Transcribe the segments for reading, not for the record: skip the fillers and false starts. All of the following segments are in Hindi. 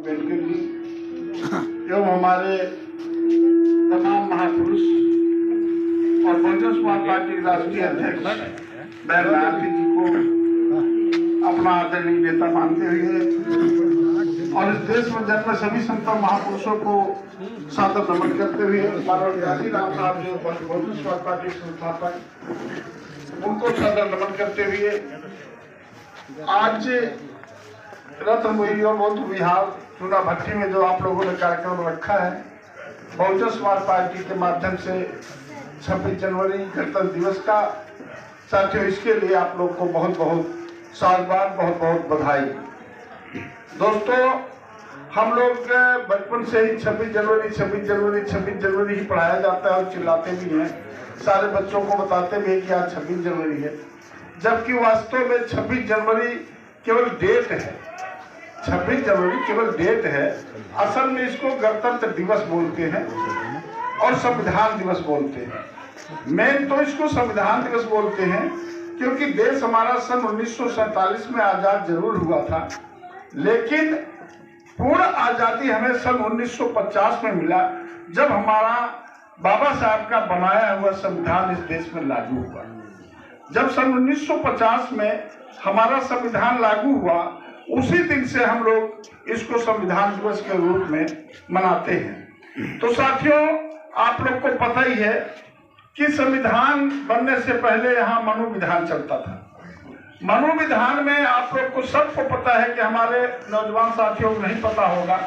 एवं हमारे तमाम महापुरुष और बहुजन समाज पार्टी के राष्ट्रीय अध्यक्ष बहन मायावती जी को अपना आदरणीय नेता मानते हुए और इस देश में जन्मे सभी संत महापुरुषों को सादर नमन करते हुए गांधी राम साहब जो बहुजन समाज पार्टी के संस्थापक उनको सादर नमन करते हुए आज रत्नमयी और बौद्ध विहार चूना भट्टी में जो आप लोगों ने कार्यक्रम रखा है बहुजन समाज पार्टी के माध्यम से 26 जनवरी गणतंत्र दिवस का, साथियों इसके लिए आप लोग को बहुत बहुत साधुवाद, बहुत बहुत बधाई। दोस्तों, हम लोग बचपन से ही 26 जनवरी ही पढ़ाया जाता है और चिल्लाते भी हैं, सारे बच्चों को बताते भी हैं कि आज 26 जनवरी है, जबकि वास्तव में 26 जनवरी केवल डेट है। 26 जनवरी केवल डेट है। असल में इसको गणतंत्र दिवस बोलते हैं और संविधान दिवस बोलते हैं। मेन तो इसको संविधान दिवस बोलते हैं क्योंकि देश हमारा सन 1947 में आजाद जरूर हुआ था, लेकिन पूर्ण आजादी हमें सन 1950 में मिला, जब हमारा बाबा साहब का बनाया हुआ संविधान इस देश में लागू हुआ। जब सन 1950 में हमारा संविधान लागू हुआ, उसी दिन से हम लोग इसको संविधान दिवस के रूप में मनाते हैं। तो साथियों, आप लोग को पता ही है कि संविधान बनने से पहले यहाँ मनोविधान चलता था। मनोविधान में आप लोग को सबको पता है कि हमारे नौजवान साथियों को नहीं पता होगा,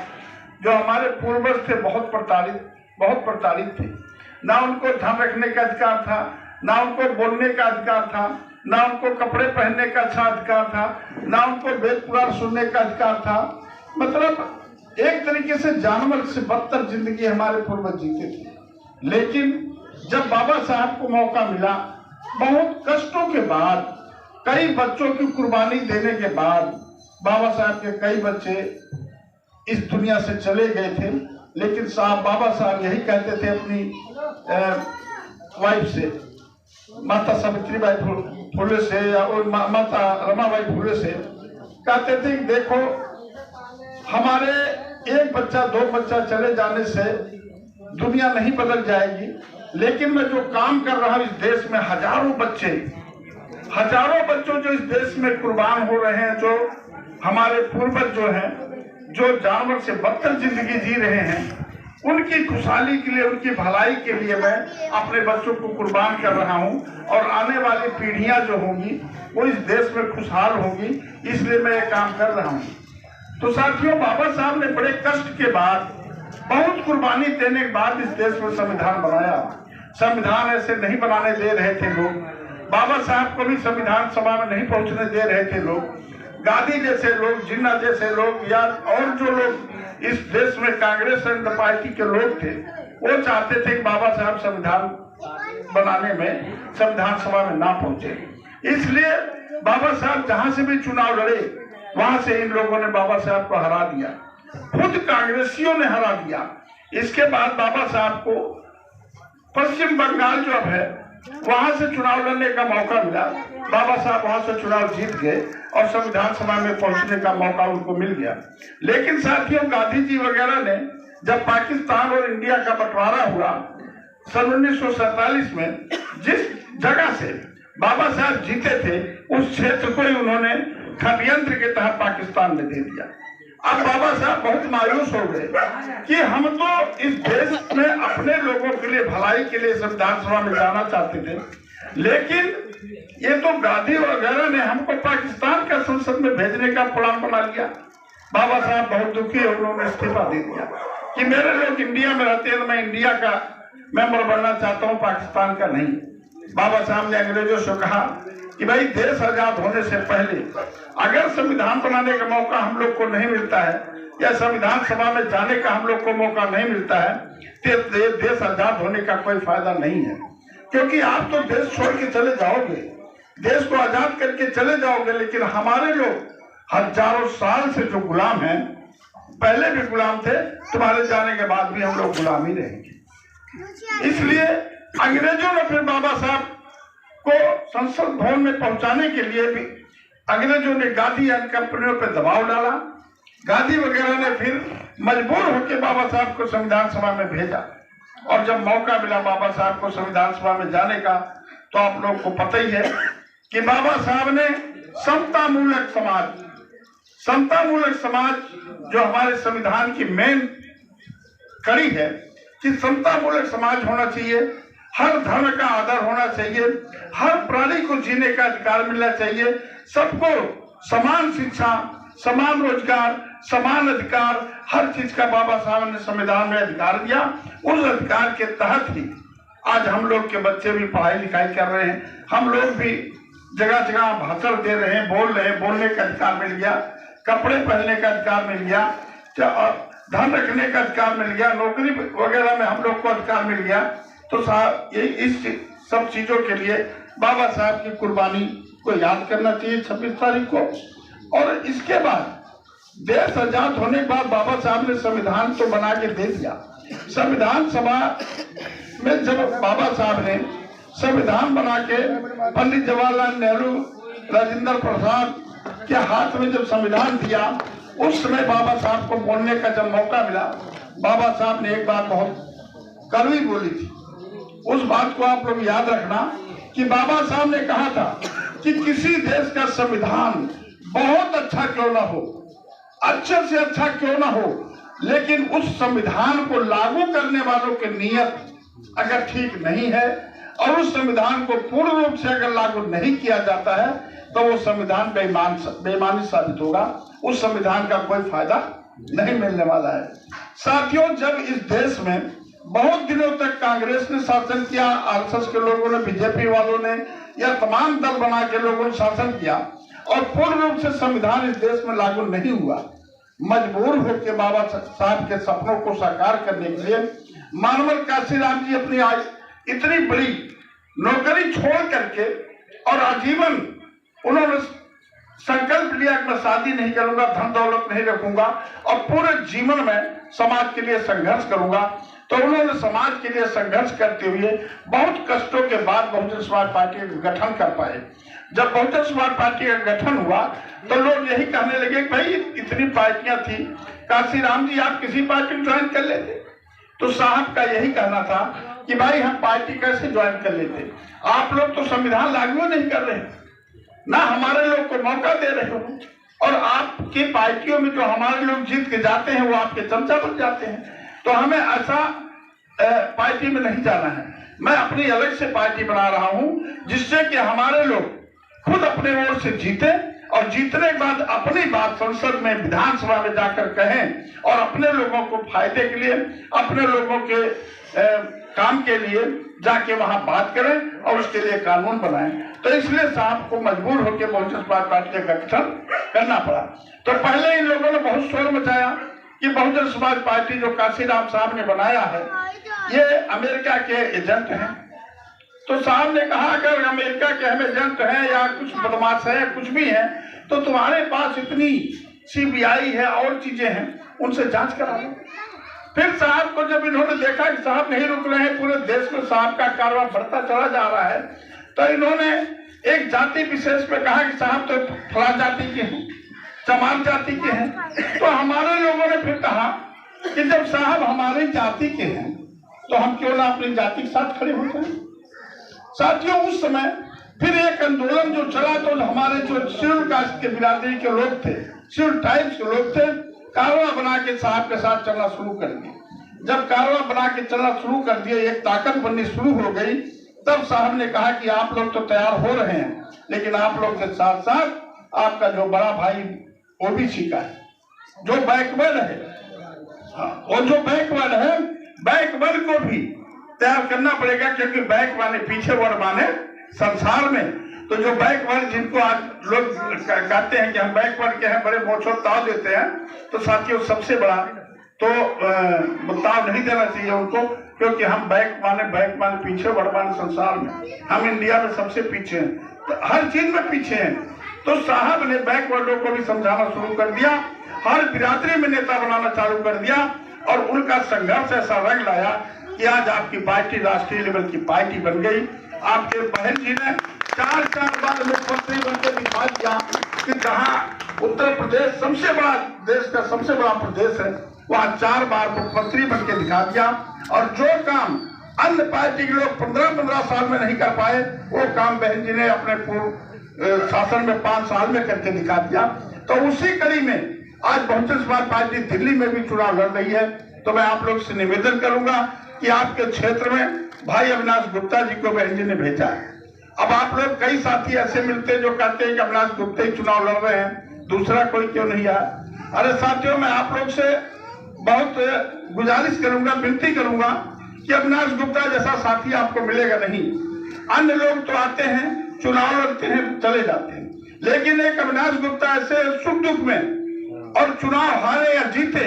जो हमारे पूर्वज थे बहुत प्रताड़ित थे। ना उनको धन रखने का अधिकार था, ना उनको बोलने का अधिकार था, ना उनको कपड़े पहनने का अच्छा अधिकार था, ना उनको वेद पुराण सुनने का अधिकार था। मतलब एक तरीके से जानवर से बदतर जिंदगी हमारे पूर्वज जीते थे। लेकिन जब बाबा साहब को मौका मिला, बहुत कष्टों के बाद, कई बच्चों की कुर्बानी देने के बाद बाबा साहब के कई बच्चे इस दुनिया से चले गए थे, लेकिन बाबा साहब यही कहते थे अपनी वाइफ से, माता सावित्रीबाई फुले से या माता रमाबाई फुले से, कहते थे कि देखो, हमारे एक बच्चा दो बच्चा चले जाने से दुनिया नहीं बदल जाएगी, लेकिन मैं जो काम कर रहा हूँ इस देश में हजारों बच्चों जो इस देश में कुर्बान हो रहे हैं, जो हमारे पूर्वज जो हैं, जो जानवर से बदतर जिंदगी जी रहे हैं, उनकी खुशहाली के लिए, उनकी भलाई के लिए मैं अपने बच्चों को कुर्बान कर रहा हूं और आने वाली पीढ़ियां जो होंगी वो इस देश में खुशहाल होंगी, इसलिए मैं ये काम कर रहा हूं। तो साथियों, बाबा साहब ने बड़े कष्ट के बाद, बहुत कुर्बानी देने के बाद इस देश में संविधान बनाया। संविधान ऐसे नहीं बनाने दे रहे थे लोग, बाबा साहब को भी संविधान सभा में नहीं पहुंचने दे रहे थे लोग। गांधी जैसे लोग, जिन्ना जैसे लोग, या और जो लोग इस देश में कांग्रेस एंड पार्टी के लोग थे, वो चाहते थे कि बाबा साहब संविधान बनाने में संविधान सभा में ना पहुंचे। इसलिए बाबा साहब जहां से भी चुनाव लड़े, वहां से इन लोगों ने बाबा साहब को हरा दिया, खुद कांग्रेसियों ने हरा दिया। इसके बाद बाबा साहब को पश्चिम बंगाल जो अब है वहां से चुनाव लड़ने का मौका मिला। बाबा साहब वहां से चुनाव जीत गए और संविधान सभा में पहुंचने का मौका उनको मिल गया। लेकिन साथियों, गांधी जी वगैरह ने जब पाकिस्तान और इंडिया का बंटवारा हुआ सन 1947 में, जिस जगह से बाबा साहब जीते थे, उस क्षेत्र को ही उन्होंने षड्यंत्र के तहत पाकिस्तान में दे दिया। अब बाबा साहब बहुत मायूस हो गए कि हम तो इस देश में अपने लोगों के लिए, भलाई के लिए संविधान सभा में जाना चाहते थे, लेकिन ये तो गांधी वगैरह ने हमको पाकिस्तान का संसद में भेजने का प्लान बना लिया। बाबा साहब बहुत दुखी है, उन्होंने इस्तीफा दे दिया कि मेरे लोग इंडिया में रहते हैं तो मैं इंडिया का मेंबर बनना चाहता हूँ, पाकिस्तान का नहीं। बाबा साहब ने अंग्रेजों से कहा कि भाई, देश आजाद होने से पहले अगर संविधान बनाने का मौका हम लोग को नहीं मिलता है या संविधान सभा में जाने का हम लोग को मौका नहीं मिलता है, तो देश आजाद होने का कोई फायदा नहीं है। क्योंकि आप तो देश छोड़ के चले जाओगे, देश को आजाद करके चले जाओगे, लेकिन हमारे लोग हजारों साल से जो गुलाम हैं, पहले भी गुलाम थे, तुम्हारे जाने के बाद भी हम लोग गुलाम ही रहेंगे। इसलिए अंग्रेजों ने फिर बाबा साहब को संसद भवन में पहुंचाने के लिए भी अंग्रेजों ने गांधी एंड कंपनियों पर दबाव डाला। गांधी वगैरह ने फिर मजबूर होकर बाबा साहब को संविधान सभा में भेजा। और जब मौका मिला बाबा साहब को संविधान सभा में जाने का, तो आप लोग को पता ही है कि बाबा साहब ने समता मूलक समाज जो हमारे संविधान की मेन कड़ी है कि समता मूलक समाज होना चाहिए, हर धर्म का आदर होना चाहिए, हर प्राणी को जीने का अधिकार मिलना चाहिए, सबको समान शिक्षा, समान रोजगार, समान अधिकार, हर चीज का बाबा साहब ने संविधान में अधिकार दिया। उस अधिकार के तहत ही आज हम लोग के बच्चे भी पढ़ाई लिखाई कर रहे हैं, हम लोग भी जगह जगह भाषण दे रहे हैं, बोल रहे हैं, बोलने का अधिकार मिल गया, कपड़े पहनने का अधिकार मिल गया, धन रखने का अधिकार मिल गया, नौकरी वगैरह में हम लोग को अधिकार मिल गया। तो साहब ये इस सब चीजों के लिए बाबा साहब की कुर्बानी को याद करना चाहिए 26 तारीख को। और इसके बाद देश आजाद होने के बाद बाबा साहब ने संविधान तो बना के दे दिया। संविधान सभा में जब बाबा साहब ने संविधान बना के पंडित जवाहरलाल नेहरू, राजेंद्र प्रसाद के हाथ में जब संविधान दिया, उस समय बाबा साहब को बोलने का जब मौका मिला, बाबा साहब ने एक बात बहुत कड़वी बोली थी। उस बात को आप लोग याद रखना कि बाबा साहब ने कहा था कि किसी देश का संविधान बहुत अच्छा क्यों ना हो, अच्छे से अच्छा क्यों ना हो, लेकिन उस संविधान को लागू करने वालों की नीयत अगर ठीक नहीं है और उस संविधान को पूर्ण रूप से अगर लागू नहीं किया जाता है तो वो संविधान बेईमानी साबित होगा, उस संविधान का कोई फायदा नहीं मिलने वाला है। साथियों, जब इस देश में बहुत दिनों तक कांग्रेस ने शासन किया, आरएसएस के लोगों ने, बीजेपी वालों ने या तमाम दल बना के लोगों ने शासन किया और पूर्ण रूप से संविधान इस देश में लागू नहीं हुआ, मजबूर होकर बाबा साहब के सपनों को साकार करने के लिए मानवर काशीराम जी अपनी इतनी बड़ी नौकरी छोड़ करके और आजीवन उन्होंने संकल्प लिया कि मैं शादी नहीं करूंगा, धन दौलत नहीं रखूंगा और पूरे जीवन में समाज के लिए संघर्ष करूंगा। तो उन्होंने समाज के लिए संघर्ष करते हुए बहुत कष्टों के बाद बहुजन समाज पार्टी का गठन कर पाए। जब बहुजन समाज पार्टी का गठन हुआ तो लोग यही कहने लगे कि भाई इतनी पार्टियां थी, काशीराम जी आप किसी पार्टी में ज्वाइन कर लेते। तो साहब का यही कहना था कि भाई हम पार्टी कैसे ज्वाइन कर लेते, आप लोग तो संविधान लागू नहीं कर रहे, ना हमारे लोग को मौका दे रहे हो, और आपकी पार्टियों में जो हमारे लोग जीत के जाते हैं वो आपके चमचा बन जाते हैं। तो हमें ऐसा पार्टी में नहीं जाना है, मैं अपनी अलग से पार्टी बना रहा हूं जिससे कि हमारे लोग खुद अपने ओर से जीते और जीतने के बाद अपनी बात संसद में, विधानसभा में जाकर कहें और अपने लोगों को फायदे के लिए, अपने लोगों के काम के लिए जाके वहां बात करें और उसके लिए कानून बनाएं। तो इसलिए साहब को मजबूर होकर बहुजन समाज पार्टी का गठन करना पड़ा। तो पहले इन लोगों ने बहुत शोर मचाया कि बहुजन समाज पार्टी जो काशीराम साहब ने बनाया है ये अमेरिका के एजेंट हैं। तो साहब ने कहा अगर अमेरिका के हम एजेंट हैं या कुछ बदमाश है, कुछ भी है, तो तुम्हारे पास इतनी सीबीआई है और चीजें हैं, उनसे जांच करा लो। फिर साहब को जब इन्होंने देखा कि साहब नहीं रुक रहे हैं, पूरे देश में साहब का कारवां बढ़ता चला जा रहा है, तो इन्होंने एक जाति विशेष में कहा कि साहब तो फला जाति के हैं, चमार जाति के हैं। तो हमारे लोगों ने फिर कहा कि जब साहब हमारी जाति के हैं तो हम क्यों ना अपनी जाति के साथ खड़े हो जाएं। साथियों, उस समय फिर एक आंदोलन जो चला तो हमारे जो शेड्यूल कास्ट के बिरादरी के लोग थे, शेड्यूल ट्राइब्स के लोग थे, कारवां बना के साहब के साथ चलना शुरू कर दिए। जब कारवां बना के चलना शुरू कर दिए, एक ताकत बननी शुरू हो गई, तब साहब ने कहा कि आप लोग तो तैयार हो रहे हैं, लेकिन आप लोग के साथ साथ आपका जो बड़ा भाई ओबीसी का है, जो बैकवर्ड है, और जो बैकवर्ड है, बैकवर्ड को भी तैयार करना पड़ेगा, क्योंकि बैक माने पीछे, वर्ड माने संसार में। तो जो बैकवर्ड जिनको आज लोग कहते हैं कि हम बैकवर्ड के हैं, बड़े मोछोर ताव देते हैं, तो साथियों सबसे बड़ा तो ताव नहीं देना चाहिए उनको, क्योंकि हम बैक माने पीछे, वर्ड माने संसार में। हम इंडिया में सबसे पीछे हैं, तो हर चीज में पीछे हैं। तो साहब ने बैकवर्डों को भी समझाना शुरू कर दिया, हर बिरादरी में नेता बनाना चालू कर दिया, और उनका संघर्ष ऐसा रंग लाया कि आज आपकी पार्टी राष्ट्रीय लेवल की पार्टी बन गई। आपके बहन जी ने 4 बार मुख्यमंत्री बनकर दिखा दिया कि जहां उत्तर प्रदेश सबसे बड़ा, देश का सबसे बड़ा प्रदेश है, वहाँ 4 बार मुख्यमंत्री बन के दिखा दिया। और जो काम अन्य पार्टी के लोग 15-15 साल में नहीं कर पाए, वो काम बहन जी ने अपने पूर्व शासन में 5 साल में करके दिखा दिया। तो उसी कड़ी में आज बहुजन समाज पार्टी दिल्ली में भी चुनाव लड़ रही है। तो मैं आप लोग से निवेदन करूंगा कि आपके क्षेत्र में भाई अविनाश गुप्ता जी को बहन जी ने भेजा है। अब आप लोग कई साथी ऐसे मिलते हैं जो कहते हैं कि अविनाश गुप्ता ही चुनाव लड़ रहे हैं, दूसरा कोई क्यों नहीं आया। अरे साथियों, मैं आप लोग से बहुत गुजारिश करूंगा, विनती करूंगा कि अविनाश गुप्ता जैसा साथी आपको मिलेगा नहीं। अन्य लोग तो आते हैं, चुनाव लड़ते हैं, चले जाते हैं, लेकिन एक अविनाश गुप्ता ऐसे सुख दुख में, और चुनाव हारे या जीते,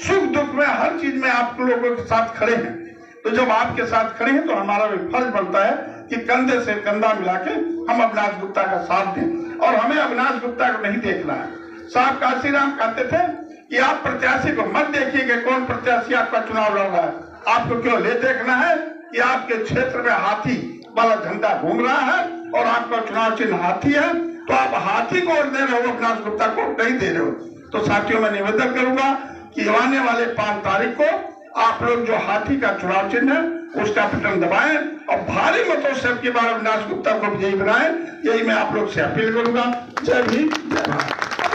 सुख दुख में हर चीज में आप लोगों के साथ खड़े हैं। तो जब आपके साथ खड़े हैं तो हमारा भी फर्ज बनता है कि कंधे से कंधा मिला के हम अविनाश गुप्ता का साथ दें। और हमें अविनाश गुप्ता को नहीं देखना है। साहब काशीराम कहते थे कि आप प्रत्याशी को मत देखिए कि कौन प्रत्याशी आपका चुनाव लड़ रहा है, आपको क्यों ले देखना है कि आपके क्षेत्र में हाथी वाला झंडा घूम रहा है और आपका चुनाव चिन्ह हाथी है, तो आप हाथी को वोट दे रहे हो, अविनाश गुप्ता को नहीं दे रहे हो। तो साथियों, मैं निवेदन करूंगा कि आने वाले 5 तारीख को आप लोग जो हाथी का चुनाव चिन्ह है उसका बटन दबाएं और भारी मतों से अब की बार अविनाश गुप्ता को विजयी बनाएं। यही मैं आप लोग से अपील करूंगा। जय भीम।